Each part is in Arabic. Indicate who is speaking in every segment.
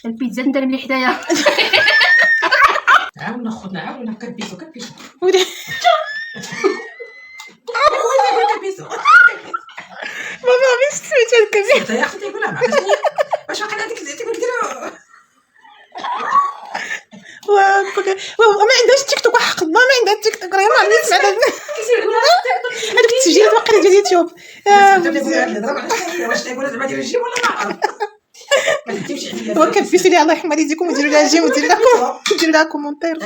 Speaker 1: البيتزا ندير ملي حدايا.
Speaker 2: عاون خوتنا عاون كبيسو
Speaker 3: ودي
Speaker 2: كبيسو
Speaker 3: ماما عرفتش سميت هاد الكبير
Speaker 2: انت يا اختي تيقولها ما عرفتش واش واقع هذيك تيقول ديروا
Speaker 3: ما عندهاش تيك توك حق الله ما عندها تيك توك راه ما عرفتش سمعت هذوك التسجيلات واقيلا ديال اليوتيوب
Speaker 2: واش تيقولها زعما ديال الجيم ولا ما عرفت ما تمشيش عليا
Speaker 3: هو كبيسو لي الله يرحم والديكم وديروا لها جيم وديروا لها كومونتير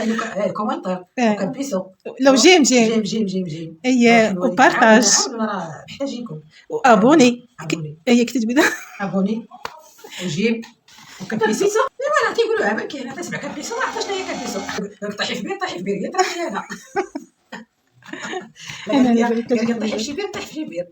Speaker 2: كومونتير كبيسو
Speaker 3: لو جيم اي وبارطاج
Speaker 2: راه محتاجينكم
Speaker 3: ابوني هي كتب بدا
Speaker 2: ابوني وجيم وكبيسو ايوا تيقولوها ما كاين تسمع كبيسو ما عرفتش هي كبيسو طيحي في بير يا طيحي انا طيحي في شي بير طيح في شي بير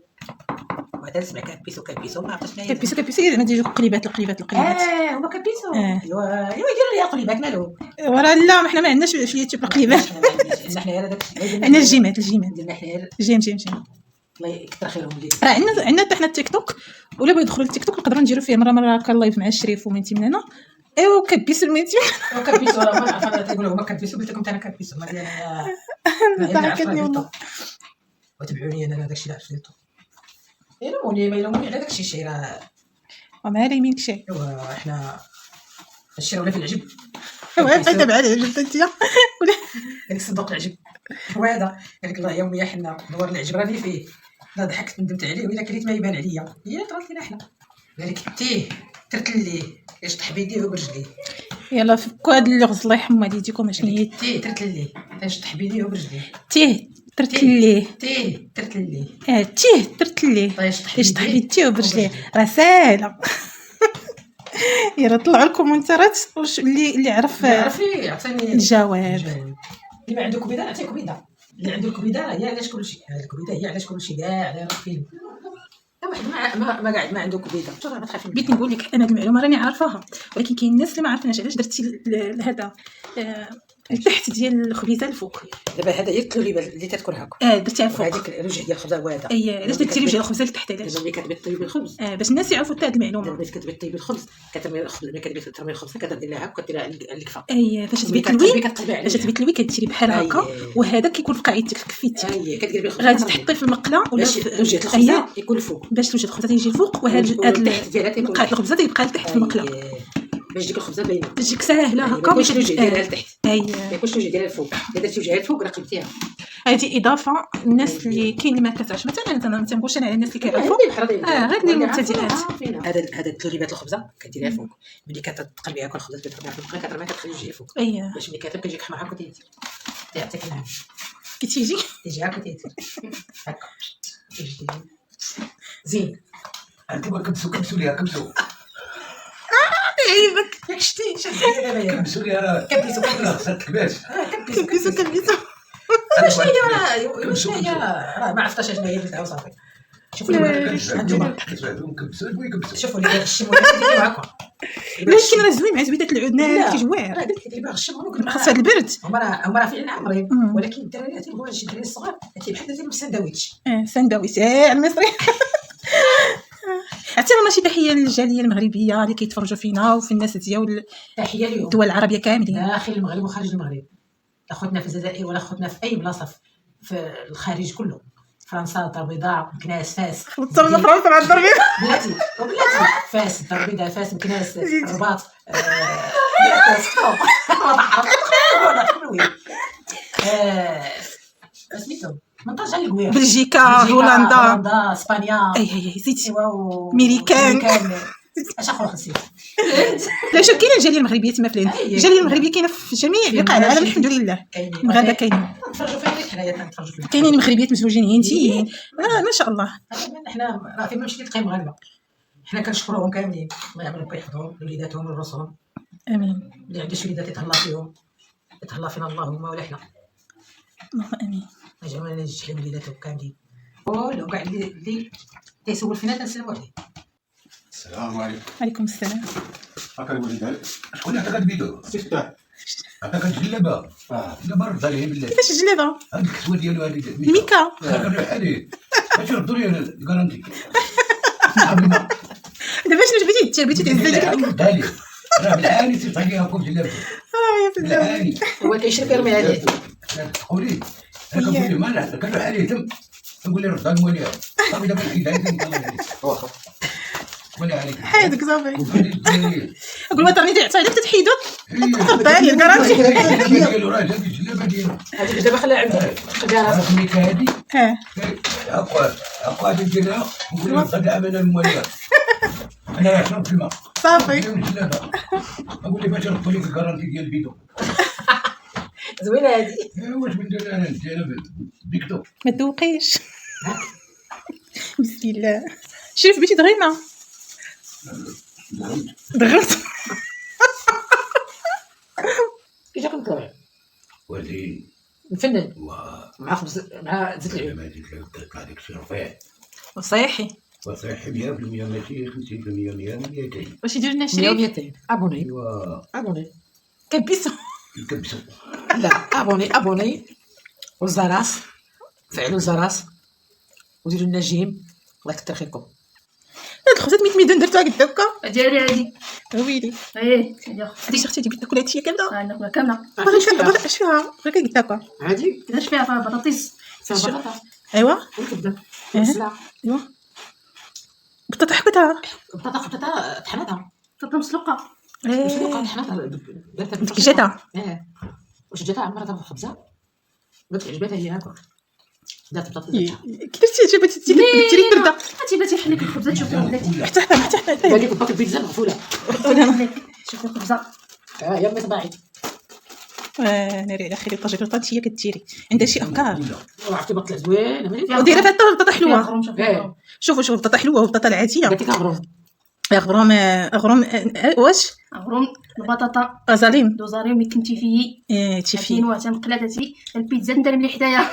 Speaker 2: وهذا تسمع كبيسو ما عرفتش هي
Speaker 3: كبيسو زعما ديجو قليبات
Speaker 2: هما كبيسو ايوا يديروا ليها قليبات مالو
Speaker 3: ورا لا حنا ما عندناش في اليوتيوب القليبات
Speaker 2: حنا داك
Speaker 3: عندنا الجيمات
Speaker 2: ديالنا حنا
Speaker 3: جيم
Speaker 2: الله يكثر خيرهم ليك
Speaker 3: راه عندنا حتى حنا التيك توك ولا بغيو يدخلوا للتيك توك نقدروا نديروا فيه مره هكا لايف مع الشريف ومنتي من هنا ايوا كبيسو المنتي
Speaker 2: كبيسو راه ما عرفت تيقولوا هما كبيسو قلت لكم انا كبيسو ما
Speaker 3: ضحكتني والله
Speaker 2: وتبعوني انا داكشي اللي عرفت يلوموني ما يلوموني على داكشي الشيء راه
Speaker 3: وما ريمينك شي
Speaker 2: ايوا حنا هادشي راه ولا في العجب
Speaker 3: بقيت تبع على العجب انت
Speaker 2: داك صندوق العجب هذا قال لك الله يوميا حنا دوار العجب راني فيه لا ضحكت ندمت عليه ولا كريت ما يبان عليا هي طرات لينا حنا قال لك تيه ترتليه اش تحبيديه برجليه
Speaker 3: يلا فكوا هاد اللغز الله يرحم والديكم اشنو هي
Speaker 2: تيه ترتليه اش تحبيديه برجليه
Speaker 3: تيه ترتليه تيه ترتليه اش تحبيديه برجليه راه ساهله يلا طلعوا الكومنتات واش اللي عرف
Speaker 2: يعطيني
Speaker 3: الجواب
Speaker 2: اللي ما عنده كبيده نعطيه كبيده اللي عنده الكبيده هي علاش كلشي هذه الكبيده هي علاش كلشي كاع على الفيلم واحد ما قاعد ما عنده كبيده شوف ما تخافي
Speaker 3: بغيت نقول لك انا هاد المعلومه راني عارفاها ولكن كاين الناس اللي ما عارفينهاش علاش درتي هذا التحت ديال الخبيزه الفوق
Speaker 2: دابا هذا هي الكلوريبه اللي تتكون هكا
Speaker 3: درتيها الفوق
Speaker 2: هذيك الوجه ديال الخبزه وهذا
Speaker 3: علاش درتي وجه الخبزه لتحت علاش
Speaker 2: ملي كتبي طيبي الخبز
Speaker 3: باش الناس يعرفوا حتى هاد المعلومه
Speaker 2: ملي كتبي طيبي الخبز كترمي الخبز ملي كتبي ترمي الخبزه كدير لها هكا كديرها على الكفه
Speaker 3: فاش تبي تلوي كديري بحال هكا وهذا كيكون في قاعدتك الكفيت
Speaker 2: كديري بالخبز
Speaker 3: غادي تحطيه في المقله ولا
Speaker 2: وجه الخبزه يكون الفوق
Speaker 3: باش وجه الخبزه تيجي الفوق وهاد مقعد الخبزه تيبقى لتحت في المقله
Speaker 2: باش ديك الخبزه باينه
Speaker 3: تجيك ساهله هكا
Speaker 2: باش الوجه ديالها لتحت
Speaker 3: ما
Speaker 2: يكونش الوجه ديالها الفوق الا درتي وجهها الفوق راه قلبتيها
Speaker 3: هذه اضافه الناس اللي كاين اللي ما كتعرفش مثلا انا ما تنقولش انا على الناس اللي كيعرفوا غير المبتدئات
Speaker 2: هذا كلوريبات الخبزه كديريها فوق ملي كتقلبيها كل الخبزه كترميها في المقله كترميها كتخلي الوجه فوق باش ملي كتاكل كيجيك حمر هكا تيعطيك الهم
Speaker 3: كتيجي
Speaker 2: هكا تيتر هكا زين
Speaker 4: انتما كبسوا ليها كبسوا
Speaker 3: عيبك
Speaker 2: شتي دابا
Speaker 4: كبسوا ليها راه
Speaker 2: كبسوا
Speaker 4: خصها تكباش
Speaker 3: كبسوا
Speaker 2: شنو هي راه ما عرفتش شنو هي درتها وصافي شوفوا لي شوفوا لي الشم كيديروا هكا
Speaker 3: ولكن راه زوين مع زويدات العود كيجواع
Speaker 2: راه قلت لك دابا الشم
Speaker 3: خاص هاد البرد
Speaker 2: هما راه فعلا عامرين ولكن الدراري تيبغوا شي دراري صغار بحال ديال الساندويتش
Speaker 3: ساندويتش المصري عرفتي راه ماشي تحيه للجاليه المغربيه اللي كيتفرجوا فينا وفي الناس ديال
Speaker 2: تحيه لهم
Speaker 3: الدول العربيه كاملين
Speaker 2: داخل المغرب وخارج المغرب اخوتنا في الجزائر ولا اخوتنا في اي بلاصه في الخارج كله فرنسا الدار البيضاء مكناس فاس
Speaker 3: وصلنا فرنسا مع الدار البيضاء
Speaker 2: بلاتي فاس الدار البيضاء فاس مكناس الرباط سميتو منطقه القويه
Speaker 3: بلجيكا هولندا
Speaker 2: اسبانيا
Speaker 3: زيد ميريكان
Speaker 2: اش اخر خصيت
Speaker 3: لا شوف كاينه الجاليه المغربيه تما فلان الجاليه المغربيه كاينه في جميع بقاع العالم الحمد لله المغاربه كاينين
Speaker 2: نتفرجوا فيها حنايا كنتفرجوا فيها
Speaker 3: كاينين مغربيات مزوجين هينتيين ما شاء الله
Speaker 2: حنا راه فين ما مشيتي تلقاي مغاربه حنا كنشكروهم كاملين الله يعمل لهم يحفظهم لوليداتهم ولرسلهم
Speaker 3: امين
Speaker 2: اللي عنده شي وليدات يتهلا فيهم يتهلا فينا اللهم ولا حنا
Speaker 3: اللهم امين
Speaker 2: يجعلنا ننجح وليداتهم كاملين كلهم كاع اللي تيسول فينا تنسلموا عليه.
Speaker 4: السلام عليكم.
Speaker 3: وعليكم السلام.
Speaker 4: هكا الوليدات شكون اللي عطاك الفيديو؟ سيفتح عطاك الجلابه لا برد عليه بالله
Speaker 3: كيفاش الجلابه؟
Speaker 4: هاد الكسوه ديالو هادي
Speaker 3: الميكا
Speaker 4: كنريح عليه باش يردوا لي الكارانتي
Speaker 3: دابا شنو بغيتي دير بغيتي تعزل
Speaker 4: لي راه بالعاني تطيقيها كل جلابته
Speaker 3: يا سلام.
Speaker 4: بالعاني
Speaker 2: هو كيشري كيرمي عليه.
Speaker 4: تقولي انا كنقول له ما كنروح عليه تم نقول له رد الموليه صافي دابا كيدعي واخا ولا عليك
Speaker 3: حيدك صافي.
Speaker 4: وغادي
Speaker 3: قول ما ترني تعطي عليك تتحيدو
Speaker 4: هي
Speaker 3: طالع الكرامتي.
Speaker 4: ديالو راه لابس الجلابه ديالو
Speaker 2: هذيك دابا خليها عندك خديها راسك.
Speaker 4: عرفت ملي هادي
Speaker 3: اه
Speaker 4: هاكا غادي نديرها نقول له غدا امانه الموليه انا راه شربت الماء
Speaker 3: صافي.
Speaker 4: الجلابه نقول لي باش نردوا لك الكارانتي ديال البيدو
Speaker 2: زوينه هذه.
Speaker 4: واش ندير انا نديرها بيكتو
Speaker 3: ما تذوقيش. بسم الله. شوف بيتي دغيمه دغمت.
Speaker 2: كي جاك نكره
Speaker 4: وزين
Speaker 2: نفنن
Speaker 4: و
Speaker 2: مع خبز مع زيت العود
Speaker 4: ما ديك طلع ديك الشيء رفيع
Speaker 3: وصيحي.
Speaker 4: وصحيح 100% ماشي 50% 200
Speaker 3: واش يدير لنا
Speaker 2: 100
Speaker 3: شريك؟
Speaker 2: و200 ابوني
Speaker 4: ايوا
Speaker 2: ابوني.
Speaker 3: كبيسو.
Speaker 4: يكبسوا
Speaker 2: لا ابوني والزراس فعلوا الزراس وديروا لنا جيم. الله يكثر خيركم.
Speaker 3: هاد الخبزات 100 ميدون درتها قد هكا.
Speaker 1: ديالي هادي.
Speaker 3: ويلي
Speaker 1: ايه سيدي
Speaker 3: هادي اختي بغيت ناكل هادشي كامله.
Speaker 1: ناكلها كامله.
Speaker 3: بغيت اش فيها غير قد هكا.
Speaker 2: عادي
Speaker 1: كيفاش فيها بطاطيس.
Speaker 2: فيها بطاطا
Speaker 3: ايوا
Speaker 2: والكبده
Speaker 3: إيه.
Speaker 2: والبصله.
Speaker 3: ايوا بطاطا حكتها.
Speaker 2: بطاطا طحنتها
Speaker 1: بطاطا مسلوقه.
Speaker 2: مسلوقه طحنتها درتها
Speaker 3: كيجاتها.
Speaker 2: واش جاتها عمرها في الخبزه قالت عجباتها هي هكا دارت بطاطا
Speaker 3: كي درتي جابتي تيري برده.
Speaker 1: هاتي بلاتي نحل لك الخبزه تشوفي بلاتي.
Speaker 3: حتى حتى
Speaker 2: بان لك باك البيتزا مغفوله.
Speaker 1: شوفي الخبزه.
Speaker 2: يا امي طباعي
Speaker 3: ناري على خير الطاجيكات هي كديري عندها شي افكار.
Speaker 2: عرفتي بطلع زوين
Speaker 3: وديرها فيها البطاطا حلوه.
Speaker 1: غروم شوفي.
Speaker 3: شوفوا البطاطا حلوه والبطاطا العاديه.
Speaker 2: قالت لك غروم
Speaker 3: غروم واش
Speaker 1: غروم البطاطا
Speaker 3: ازاليم
Speaker 1: دوزاري مي كنتي فيه.
Speaker 3: تيفي
Speaker 1: فين واتا مقلاتي البيتزا ندير ملي حدايا.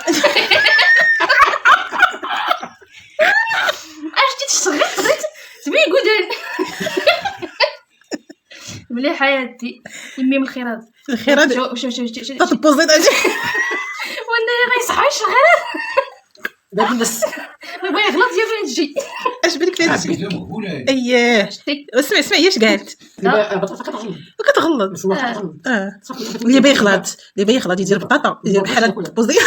Speaker 1: اش تشغل بغيت تبي قدان. مليحه حياتي يمي من الخيرات.
Speaker 3: الخيرات
Speaker 1: شوف
Speaker 3: تطبوزي اجي
Speaker 1: والله غيصحى يشغل.
Speaker 2: دابا الناس
Speaker 1: بغا يغلط يا فين تجي.
Speaker 3: اش بالك داكشي.
Speaker 4: البيتزا مقبوله هادي
Speaker 3: اييه اسمع هي اش قالت.
Speaker 2: بطاطا كتغلط
Speaker 3: كتغلط.
Speaker 2: مسوحه كتغلط صافي
Speaker 3: اللي بغى يغلط يدير بطاطا يدير بحال الطبوزي.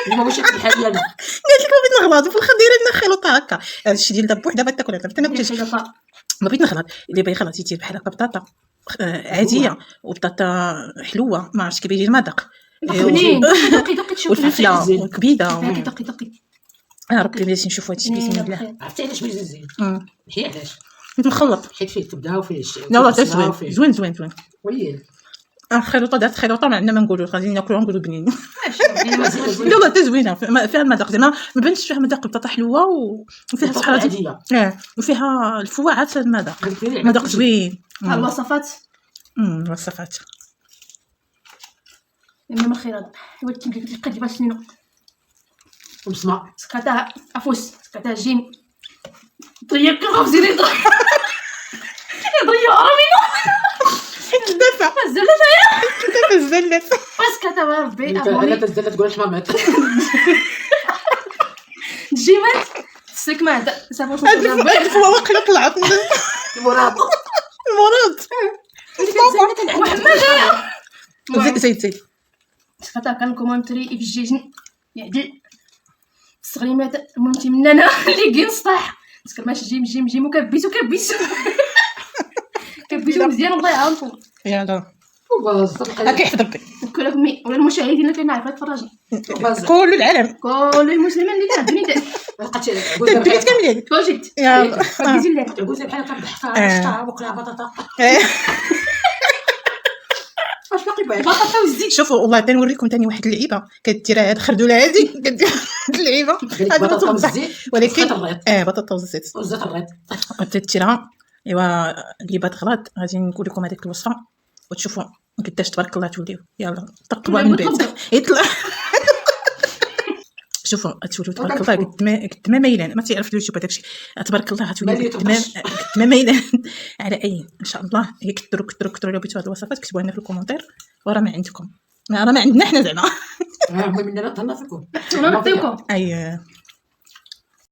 Speaker 2: ما واش بحال ديالنا
Speaker 3: قالت لك ما بغيت نغلط وفي الاخر دايره لنا خلطه هكا. هذا الشيء ديال دابا وحده بغيت تاكل حتى انا كنت ما بغيت نغلط. اللي بغى يغلط يدير بحال هكا بطاطا عاديه وبطاطا حلوه ما عرفتش كيف يدير المذاق.
Speaker 1: منين دقي تشوف
Speaker 3: والفلفله والكبيده.
Speaker 1: دقي
Speaker 3: ربي بلاتي نشوفوا هادشي بسم الله.
Speaker 2: عرفتي علاش ما زين هي علاش
Speaker 3: نخلط.
Speaker 2: حيت فيه الكبده وفيه
Speaker 3: لا والله زوين زوين
Speaker 2: وين
Speaker 3: خلطه دارت خلطه ما عندنا ما نقولوا غادي ناكلوها نقولوا بنين. لا والله حتى زوينه فيها المذاق زعما ما بانش فيها مذاق البطاطا حلوه وفيها صحه
Speaker 2: عاديه
Speaker 3: وفيها الفواعات المذاق زوين.
Speaker 1: الوصفات
Speaker 3: الوصفات
Speaker 1: يمي من الخيرات. ولكن قلت لك قد باش نينو
Speaker 2: وبسمع
Speaker 1: سكاتها افوس سكاتها جيم ضيق الخبز اللي ضيع رامينو
Speaker 3: دافع
Speaker 1: الزلة
Speaker 3: الزلة
Speaker 1: سكاتها ربي
Speaker 2: انا
Speaker 1: ابوني
Speaker 2: تزلت تقول حمامات
Speaker 1: جيمات سكمات صافي
Speaker 3: هاد الفواق اللي طلعت
Speaker 2: المراد
Speaker 3: محمد زيد
Speaker 1: سكاتها كان كومونتري في الجيجن يعدل الصغريمات مامتي من انا اللي كاين سطاح تسكر ماشي جيم وكبيسو كبيسو مزيان الله يعاونكم.
Speaker 3: يلا
Speaker 2: وباز
Speaker 3: هاكا يحفظ ربي
Speaker 1: كل امي ولا المشاهدين اللي كاين عارفه يتفرجوا
Speaker 3: كل العالم
Speaker 1: كل المسلمين اللي كيعرفوني
Speaker 2: لقيت
Speaker 3: تبيت كاملين
Speaker 1: توجد
Speaker 3: يلا
Speaker 1: كيزي لك
Speaker 2: عقوزه بحال هكا بحكا شطه وكلها بطاطا واش باقي باغي
Speaker 1: بطاطا والزيت.
Speaker 3: شوفوا والله تنوريكم ثاني واحد اللعيبه كديرها هاد خردوله هادي كدير اللعيبه
Speaker 2: بطاطا والزيت
Speaker 3: ولكن
Speaker 2: الريط
Speaker 3: بطاطا والزيت
Speaker 2: والزيت الريط
Speaker 3: تديرها. ايوا اللي بغات غلط غادي نقول لكم هذيك الوصفه وتشوفوا قداش تبارك الله توليو. يلا طقبوا من بعد يطلع شوفوا توليو تبارك الله قد ما ميلان ما تعرف اليوتيوب هذاك الشيء تبارك الله توليو قد ما ميلان على اي ان شاء الله. هي كثروا لو بغيتوا هاد الوصفات كتبوها لنا في الكومونتير وراه ما عندكم راه ما عندنا حنا زعما
Speaker 2: مننا تهلا فيكم
Speaker 1: انا نعطيكم
Speaker 3: اي